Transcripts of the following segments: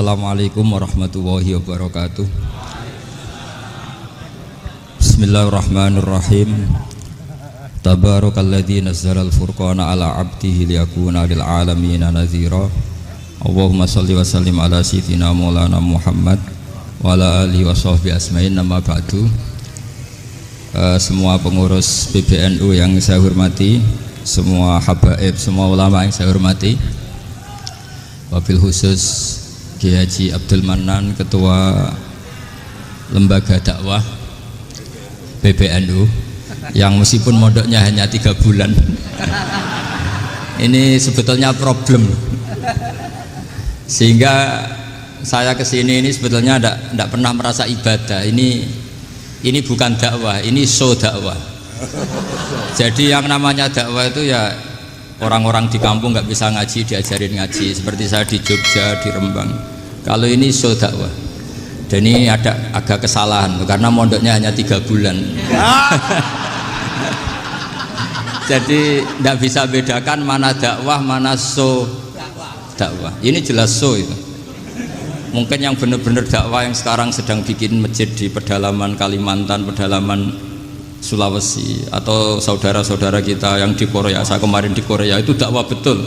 Assalamualaikum warahmatullahi wabarakatuh. Bismillahirrahmanirrahim. Tabarakalladzi nazzalal furqana ala 'abdihi liyakuna lil 'alamin nadhira. Allahumma shalli wa sallim ala sayyidina Maulana Muhammad wa ala alihi wa sahbihi asma'in. Nama ba'du. Semua pengurus PBNU yang saya hormati, semua habaib, semua ulama yang saya hormati, wabil khusus Kiai Haji Abdul Manan, Ketua Lembaga Dakwah PBNU, yang meskipun mondoknya hanya 3 bulan ini sebetulnya problem, sehingga saya kesini ini sebetulnya tidak pernah merasa ibadah. Ini bukan dakwah, ini show dakwah. Jadi yang namanya dakwah itu ya orang-orang di kampung nggak bisa ngaji, diajarin ngaji, seperti saya di Jogja, di Rembang. Kalau ini show dakwah, dan ini ada agak kesalahan karena mondoknya hanya 3 bulan. Jadi tidak bisa bedakan mana dakwah, mana show dakwah. Ini jelas show itu. Mungkin yang benar-benar dakwah yang sekarang sedang bikin masjid di pedalaman Kalimantan, pedalaman Sulawesi, atau saudara-saudara kita yang di Korea. Saya kemarin di Korea, itu dakwah betul.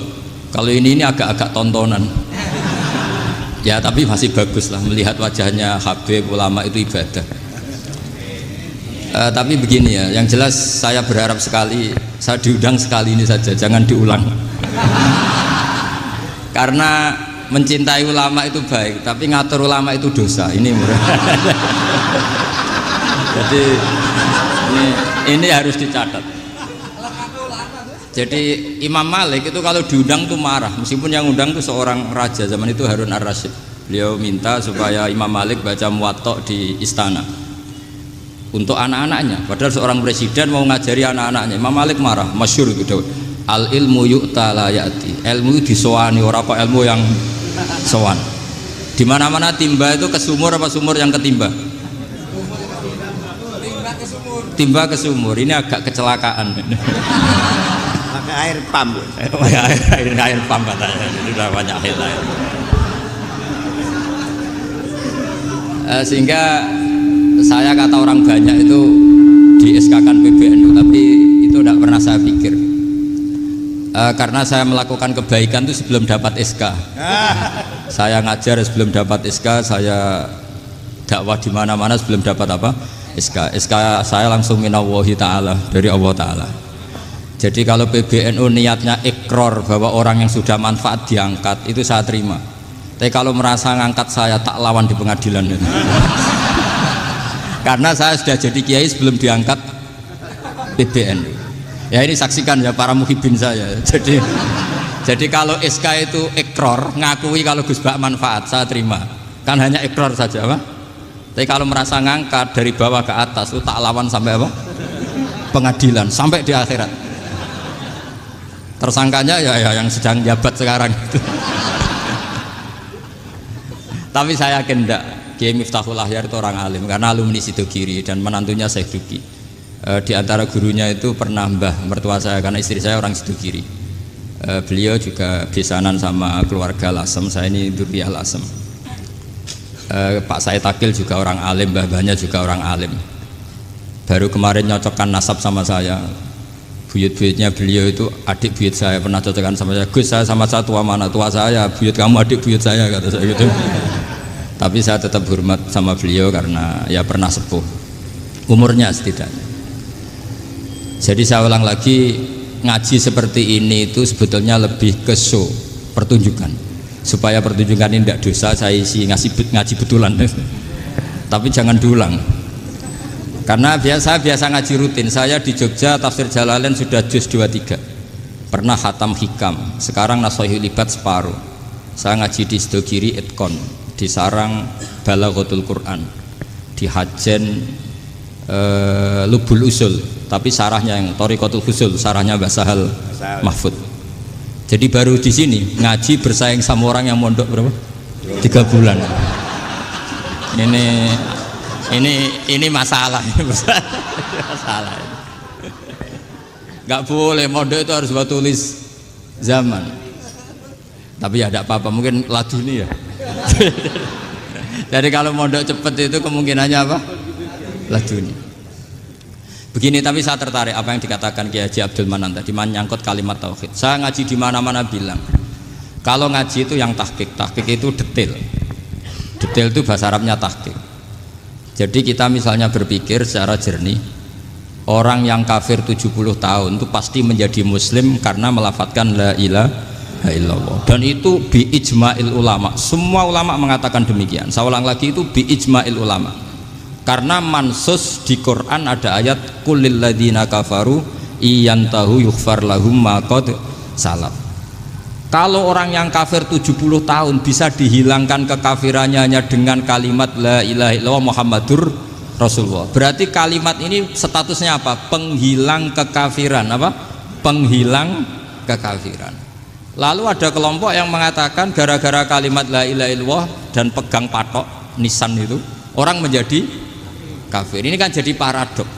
Kalau ini agak-agak tontonan. Ya tapi masih bagus lah, melihat wajahnya habib ulama itu ibadah. Tapi begini ya, yang jelas saya berharap sekali, saya diundang sekali ini saja, jangan diulang. Karena mencintai ulama itu baik, tapi ngatur ulama itu dosa. Ini jadi ini harus dicatat. Jadi Imam Malik itu kalau diundang tuh marah, meskipun yang undang itu seorang raja zaman itu, Harun ar-Rasyid. Beliau minta supaya Imam Malik baca Muwatta di istana untuk anak-anaknya, padahal seorang presiden mau ngajari anak-anaknya. Imam Malik marah, masyhur gitu, al ilmu yu'ta la ya'ti, ilmu disowani, ora apa ilmu yang sowan. Di mana-mana timba itu ke sumur apa sumur yang ketimba? Timba ke sumur. Ini agak kecelakaan. Pakai air pam. air pam katanya. Ini udah banyak air. Sehingga saya kata orang banyak itu di SK-kan PBNU, tapi itu tidak pernah saya pikir. Karena saya melakukan kebaikan itu sebelum dapat SK. Saya ngajar sebelum dapat SK, saya dakwah di mana-mana sebelum dapat apa? SK saya langsung minallahi ta'ala, dari Allah Ta'ala. Jadi kalau PBNU niatnya ikrar bahwa orang yang sudah manfaat diangkat, itu saya terima. Tapi kalau merasa ngangkat saya, tak lawan di pengadilan. Karena saya sudah jadi kiai sebelum diangkat PBNU. Ya ini saksikan ya para muhibin saya. Jadi kalau SK itu ikrar, ngakui kalau Gus Bak manfaat, saya terima. Kan hanya ikrar saja, apa? Tapi kalau merasa ngangkat dari bawah ke atas itu tak lawan sampai apa? Pengadilan, sampai di akhirat. Tersangkanya ya yang sedang jabat sekarang itu. Tapi saya yakin enggak, Kiai Miftahul Ahyar itu orang alim karena alumni Sidogiri dan menantunya Syekh Duki. Di antara gurunya itu pernah mbah mertua saya, karena istri saya orang Sidogiri. Beliau juga besanan sama keluarga Lasem, saya ini Durriyah Lasem. Pak Said Akil juga orang alim, mbah-mbahnya juga orang alim. Baru kemarin nyocokkan nasab sama saya. Buyut-buyutnya beliau itu adik buyut saya, pernah cocokkan sama saya. Gus, saya sama saya tua mana? Tua saya, buyut kamu adik buyut saya, kata saya gitu. Tapi saya tetap hormat sama beliau karena ya pernah sepuh umurnya setidaknya. Jadi saya ulang lagi, ngaji seperti ini itu sebetulnya lebih ke show, pertunjukan. Supaya pertunjukan ini tidak dosa, saya isi ngaji betulan. Tapi jangan diulang. Karena biasa ngaji rutin. Saya di Jogja tafsir Jalalain sudah juz 23. Pernah khatam hikam. Sekarang Nashahul Ibad separuh. Saya ngaji di Sidogiri Itkon, di Sarang Balaghatul Quran, di Hajen Lubul Usul, tapi sarahnya yang Thariqatul Husul, sarahnya Mbah Sahal Mahfud. Jadi baru di sini ngaji bersaing sama orang yang mondok berapa? 3 bulan. Ini masalah. Masalah. Nggak boleh mondok itu harus buat tulis zaman. Tapi ya tidak apa-apa, mungkin laduni ya. Jadi kalau mondok cepet itu kemungkinannya apa? Laduni. Begini, tapi saya tertarik apa yang dikatakan Kiai Haji Abdul Manan tadi menyangkut kalimat tauhid. Saya ngaji di mana-mana bilang, kalau ngaji itu yang tahqiq itu detail. Detail itu bahasa Arabnya tahqiq. Jadi kita misalnya berpikir secara jernih, orang yang kafir 70 tahun itu pasti menjadi muslim karena melafadzkan la ilaha illallah. Dan itu bi ijma'il ulama. Semua ulama mengatakan demikian. Saya ulang lagi, itu bi ijma'il ulama. Karena mansus di Quran ada ayat kulil ladzina kafaru iyantahu yughfar lahum ma qad salaf. Kalau orang yang kafir 70 tahun bisa dihilangkan kekafirannya hanya dengan kalimat la ilaha illallah Muhammadur Rasulullah. Berarti kalimat ini statusnya apa? Penghilang kekafiran, apa? Penghilang kekafiran. Lalu ada kelompok yang mengatakan gara-gara kalimat la ilaha illallah dan pegang patok nisan itu orang menjadi kafir. Ini kan jadi paradok.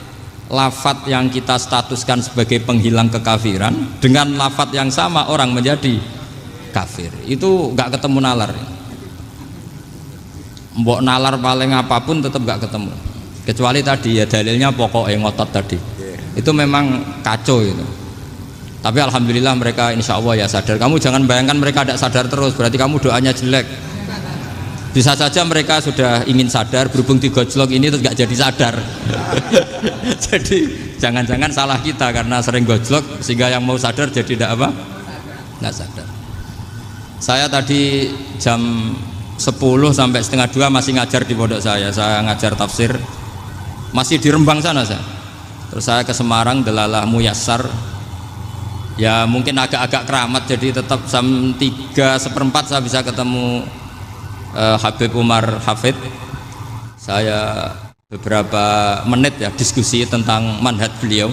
Lafadz yang kita statuskan sebagai penghilang kekafiran dengan lafadz yang sama orang menjadi kafir. Itu nggak ketemu nalar. Mbok nalar paling apapun tetap nggak ketemu. Kecuali tadi ya dalilnya pokok ngotot tadi. Itu memang kacau itu. Tapi alhamdulillah mereka insya Allah ya sadar. Kamu jangan bayangkan mereka tidak sadar terus, berarti kamu doanya jelek. Bisa saja mereka sudah ingin sadar, berhubung digojlok ini terus nggak jadi sadar. Jadi jangan-jangan salah kita karena sering gojlok sehingga yang mau sadar jadi tidak apa? Nggak sadar. Saya tadi jam 10 sampai setengah 2 masih ngajar di pondok saya ngajar tafsir. Masih di Rembang sana saya. Terus saya ke Semarang, Delalah Muyassar. Ya mungkin agak-agak keramat, jadi tetap jam 3:15 saya bisa ketemu Habib Umar Hafid. Saya beberapa menit ya diskusi tentang manhaj beliau.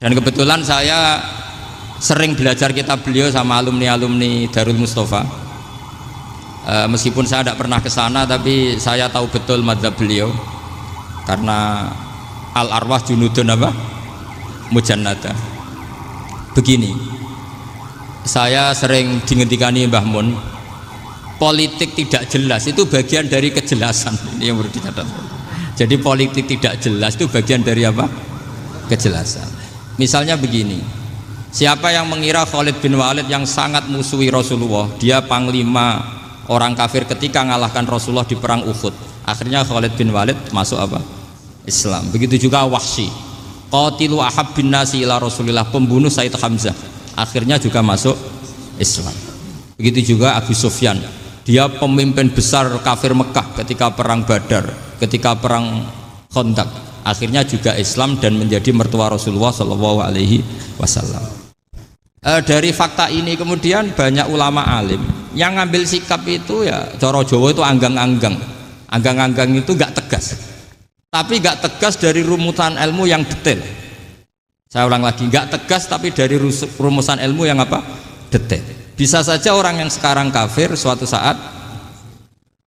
Dan kebetulan saya sering belajar kitab beliau sama alumni-alumni Darul Mustafa. Meskipun saya tidak pernah ke sana, tapi saya tahu betul mazhab beliau. Karena al-arwah junudun apa? Mujannada. Begini, saya sering dingendikani Mbah Mun, politik tidak jelas itu bagian dari kejelasan. Ini yang perlu dicatat. Jadi politik tidak jelas itu bagian dari apa? Kejelasan. Misalnya begini, siapa yang mengira Khalid bin Walid yang sangat musuhi Rasulullah, dia panglima orang kafir ketika ngalahkan Rasulullah di perang Uhud, akhirnya Khalid bin Walid masuk apa? Islam. Begitu juga Wahsy, qatilu ahabbin nasi ila Rasulillah, pembunuh Said Hamzah, akhirnya juga masuk Islam. Begitu juga Abu Sufyan, dia pemimpin besar kafir Mekah ketika perang Badar, ketika perang Khandaq, akhirnya juga Islam dan menjadi mertua Rasulullah Shallallahu Alaihi Wasallam. Dari fakta ini kemudian banyak ulama alim yang ngambil sikap itu ya coro Jawa itu anggang-anggang itu nggak tegas, tapi nggak tegas dari rumusan ilmu yang detail. Saya ulang lagi, nggak tegas tapi dari rumusan ilmu yang apa? Detail. Bisa saja orang yang sekarang kafir suatu saat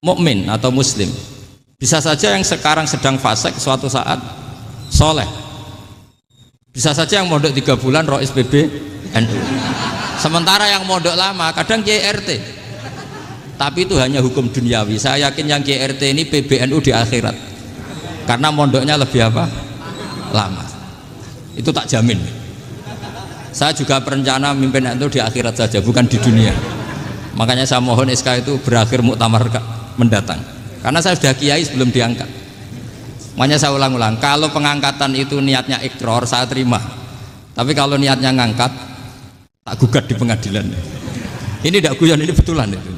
mukmin atau muslim. Bisa saja yang sekarang sedang fasik suatu saat soleh. Bisa saja yang mondok 3 bulan rois PB NU. Sementara yang mondok lama kadang Kiai RT. Tapi itu hanya hukum duniawi. Saya yakin yang Kiai RT ini PBNU di akhirat. Karena mondoknya lebih apa? Lama. Itu tak jamin. Saya juga berencana mimpin NU di akhirat saja, bukan di dunia. Makanya saya mohon SK itu berakhir muktamar mendatang. Karena saya sudah kiai sebelum diangkat. Makanya saya ulang-ulang, kalau pengangkatan itu niatnya ikrar, saya terima. Tapi kalau niatnya ngangkat, tak gugat di pengadilan. Ini tidak guyon, ini betulan itu.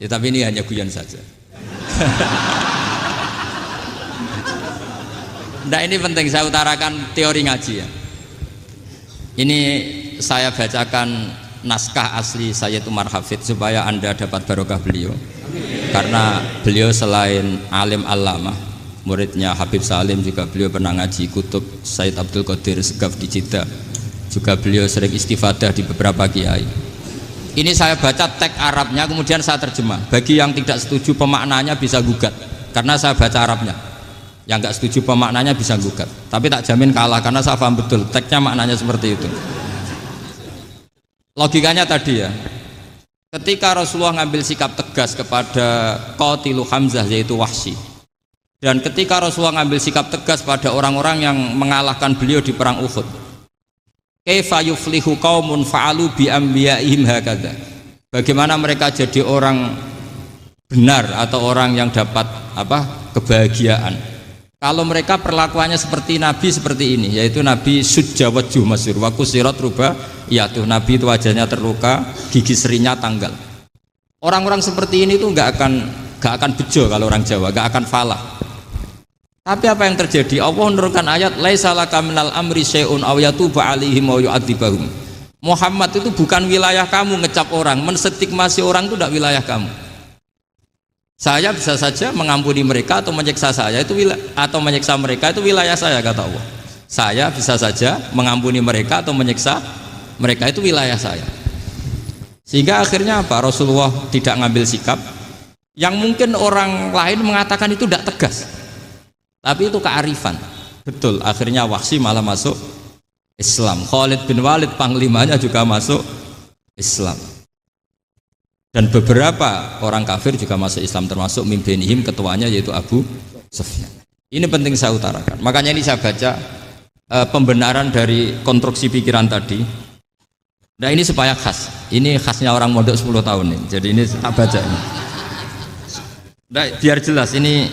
Ya, tapi ini hanya guyon saja. Nah, ini penting saya utarakan teori ngaji ya. Ini saya bacakan naskah asli Sayyid Umar Hafid supaya Anda dapat barokah beliau. Karena beliau selain alim allamah, muridnya Habib Salim, juga beliau pernah ngaji kutub Sayyid Abdul Qadir Segaf di Jeddah. Juga beliau sering istifadah di beberapa kiai. Ini saya baca teks Arabnya kemudian saya terjemah. Bagi yang tidak setuju pemaknanya bisa gugat, karena saya baca Arabnya. Yang nggak setuju pemaknanya bisa gugat, tapi tak jamin kalah karena saya paham betul teksnya maknanya seperti itu. Logikanya tadi ya, ketika Rasulullah ngambil sikap tegas kepada Qatilu Hamzah yaitu Wahsy, dan ketika Rasulullah ngambil sikap tegas pada orang-orang yang mengalahkan beliau di perang Uhud, kaifa yuflihu qaumun fa'alu bi anbiya'ihim hakadha, bagaimana mereka jadi orang benar atau orang yang dapat kebahagiaan kalau mereka perlakuannya seperti Nabi seperti ini, yaitu Nabi sujja wajhuh masyhur wa kusirat ruba, yaitu Nabi itu wajahnya terluka, gigi serinya tanggal. Orang-orang seperti ini tuh nggak akan bejo kalau orang Jawa, nggak akan falah. Tapi apa yang terjadi? Allah menurunkan ayat laisa laka minal amri syai'un aw yatuba 'alaihim aw yu'adzibahum. Muhammad itu bukan wilayah kamu ngecap orang, menstigmasi orang itu tidak wilayah kamu. Saya bisa saja mengampuni mereka atau menyiksa saya itu atau menyiksa mereka itu wilayah saya, kata Allah. Saya bisa saja mengampuni mereka atau menyiksa mereka itu wilayah saya. Sehingga akhirnya apa? Rasulullah tidak ngambil sikap yang mungkin orang lain mengatakan itu tidak tegas. Tapi itu kearifan. Betul, akhirnya Wahsy malah masuk Islam. Khalid bin Walid panglimanya juga masuk Islam. Dan beberapa orang kafir juga masuk Islam, termasuk mimbenihim, ketuanya yaitu Abu Sufyan. Ini penting saya utarakan. Makanya ini saya baca pembenaran dari konstruksi pikiran tadi. Nah ini supaya khas. Ini khasnya orang mondok 10 tahun nih. Jadi ini tak baca ini. Nah, biar jelas ini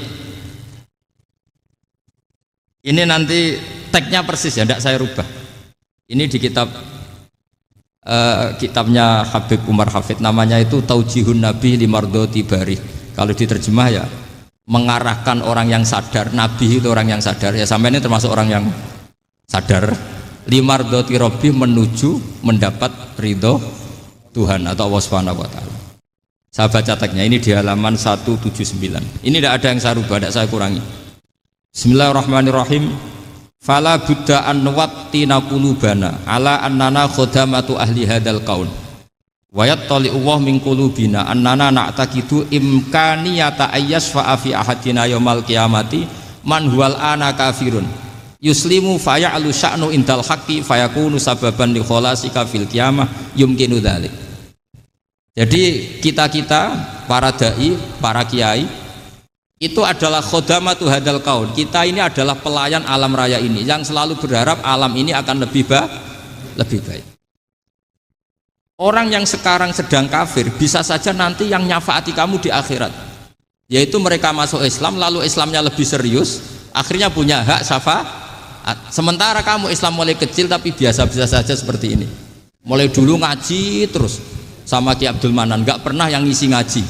nanti tagnya persis ya, tidak saya rubah. Ini di kitabnya Habib Umar Hafid, namanya itu Taujihun Nabi Limardoti Bari. Kalau diterjemah ya mengarahkan orang yang sadar. Nabi itu orang yang sadar ya, sampai ini termasuk orang yang sadar. Limardoti Rabbi, menuju mendapat ridho Tuhan atau Allah Subhanahu wa taala. Saya baca tagnya ini di halaman 179. Ini tidak ada yang saya rubah, tidak saya kurangi. Bismillahirrahmanirrahim. Fala buddha an nuwattina qulubana ala annana khodamatu ahli hadal qaul wa yattali Allah min qulubina annana na'taqidu imkaniyata ayyasfa'a fi ahadina yaumal qiyamati man huwal ana kafirun yuslimu faya'lu sya'nu indal haqqi fayakunu sababan li kholasika fil qiyamah yumkinu dzalik. Jadi kita para dai, para kiai itu adalah khodamatu hadal kaun. Kita ini adalah pelayan alam raya ini yang selalu berharap alam ini akan lebih baik. Orang yang sekarang sedang kafir bisa saja nanti yang nyafaati kamu di akhirat, yaitu mereka masuk Islam lalu Islamnya lebih serius, akhirnya punya hak syafaat. Sementara kamu Islam mulai kecil tapi biasa-biasa saja seperti ini, mulai dulu ngaji terus sama Ki Abdul Manan, nggak pernah yang ngisi ngaji.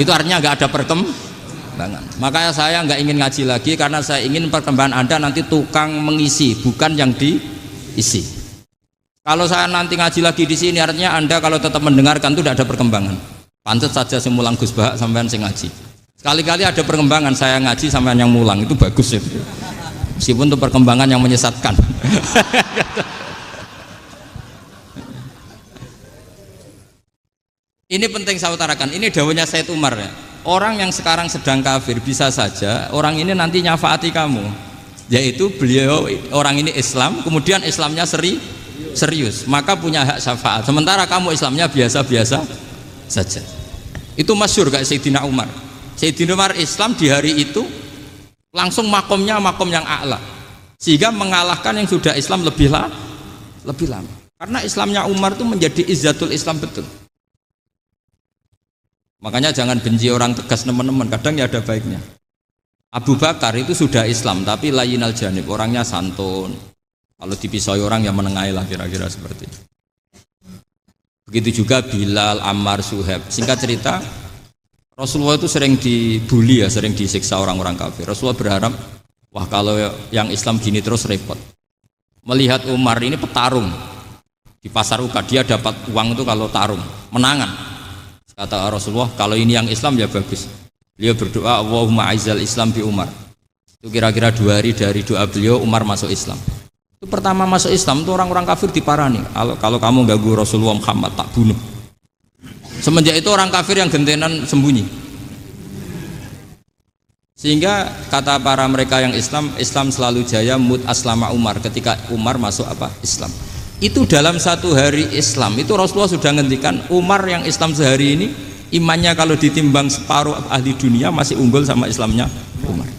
Itu artinya nggak ada perkembangan. Makanya saya nggak ingin ngaji lagi karena saya ingin perkembangan Anda nanti tukang mengisi, bukan yang diisi. Kalau saya nanti ngaji lagi di sini, artinya Anda kalau tetap mendengarkan itu tidak ada perkembangan. Pantes saja semulang Gus Bahak sampean sing ngaji. Sekali-kali ada perkembangan, saya ngaji sampean yang mulang, itu bagus itu. Meskipun itu perkembangan yang menyesatkan. Ini penting saya utarakan. Ini dawuhnya Said Umar ya. Orang yang sekarang sedang kafir bisa saja orang ini nanti nyafaati kamu, yaitu beliau orang ini Islam, kemudian Islamnya serius, maka punya hak syafaat. Sementara kamu Islamnya biasa-biasa saja. Itu masyhur kayak Sayyidina Umar. Sayyidina Umar Islam di hari itu langsung makomnya makom yang a'la, sehingga mengalahkan yang sudah Islam lebih lama. Karena Islamnya Umar itu menjadi izzatul Islam betul. Makanya jangan benci orang tegas teman-teman, kadang ya ada baiknya. Abu Bakar itu sudah Islam tapi layinal janib, orangnya santun. Kalau dipisoi orang yang menengahi lah, kira-kira seperti itu. Begitu juga Bilal, Ammar, Suhaib. Singkat cerita, Rasulullah itu sering dibully ya, sering disiksa orang-orang kafir. Rasulullah berharap, wah kalau yang Islam gini terus repot. Melihat Umar ini petarung di pasar Uka, dia dapat uang itu kalau tarung, menangan. Kata Rasulullah, kalau ini yang Islam ya bagus. Beliau berdoa, Allahumma aizal Islam bi Umar. Itu kira-kira 2 hari dari doa beliau, Umar masuk Islam. Itu pertama masuk Islam itu orang-orang kafir diparani. Kalau kamu ganggu Rasulullah Muhammad tak bunuh. Semenjak itu orang kafir yang gentenan sembunyi. Sehingga kata para mereka yang Islam selalu jaya mut aslama Umar, ketika Umar masuk Islam. Itu dalam satu hari Islam itu Rasulullah sudah ngendikan Umar yang Islam sehari ini imannya kalau ditimbang separuh ahli dunia masih unggul sama Islamnya Umar.